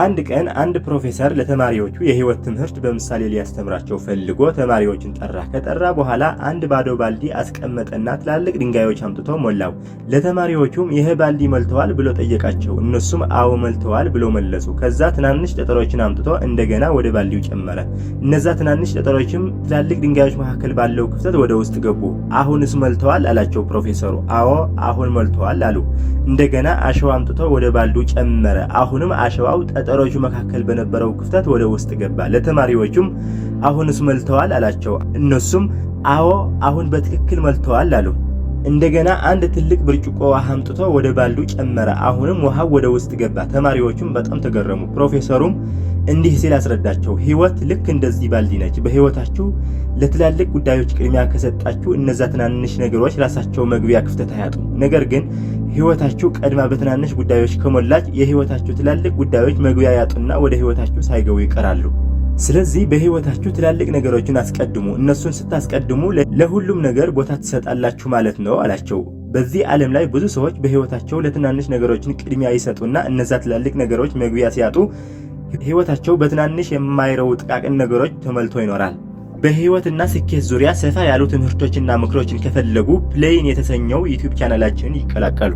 አንድ ቀን አንድ ፕሮፌሰር ለተማሪዎቹ የህይወት ትምህርት በምሳሌ ሊያስተምራቸው ፈልጎ ተማሪዎችን ከጠራ በኋላ አንድ ባዶ ባልዲ አስቀመጠና ትላልቅ ድንጋዮች አምጥቶ ሞላው። ለተማሪዎቹም ይሄ ባልዲ መልተዋል ብሎ ጠየቃቸው። እነሱም አዎ መልተዋል ብሎ መለሱ። ከዛ ትናንሽ ጠጠሮችን አምጥቶ እንደገና ወደ ባልዲው ጨመረ። እነዛ ትናንሽ ጠጠሮችም ትላልቅ ድንጋዮች መካከል ባለው ክፍተት ወደ ውስጥ ገቡ። አሁንስ መልተዋል አላቸው ፕሮፌሰሩ። አዎ አሁን መልተዋል አሉ። እንደገና አሸዋ አምጥቶ ወደ ባልዲው ጨመረ። አሁንም አሸዋው ጠጠሮቹ መካከል በነበረው ክፍተት ወደ ውስጥ ገባ። ለተማሪዎቹም አሁንስ መልተዋል አላቸው። እነሱም አዎ አሁን በትክክል መልተዋል አሉ። እንደገና አንድ ትልቅ ብርጭቆ ውሃ አምጥቶ ወደ ባልዲው ጨመረ። አሁንም ውሃው ወደ ውስጥ ገባ። ተማሪዎቹም በጣም ተገረሙ። ፕሮፌሰሩም እንዲህ ሲል አስረዳቸው። ህይወት ልክ እንደዚህ ባልዲ ነች። በህይወታችሁ ለትላልቅ ጉዳዮች ቅድሚያ ከሰጣችሁ እነዛ ትናንሽ ነገሮች ራሳቸው መግቢያ ክፍተት አያጡም። ነገር ግን ህይወታችሁ ቀድማ በትናንሽ ጉዳዮች ከሞላች የህይወታችሁ ትላልቅ ጉዳዮች መግቢያ ያጡና ወደ ህይወታችሁ ሳይገቡ ይቀራሉ። ስለዚህ በህይወታችሁ ትላልቅ ነገሮችን አስቀድሙ። እነሱን ስታስቀድሙ ለሁሉም ነገር ቦታ ትሰጣላችሁ ማለት ነው አላቸው። በዚህ ዓለም ላይ ብዙ ሰዎች በህይወታቸው ለትናንሽ ነገሮችን ቅድሚያ ይሰጡና እነዛ ትላልቅ ነገሮች መግቢያ ሲያጡ ህይወታቸው በትናንሽ የማይረቡ ጥቃቅን ነገሮች ተሞልቶ ይኖራል። በህይወትና ስኬት ዙሪያ ሰፋ ያሉ ትምህርቶችና ምክሮችን ከፈለጉ ፕሌይን የተሰኘው ዩቲዩብ ቻናላችንን ይቀላቀሉ።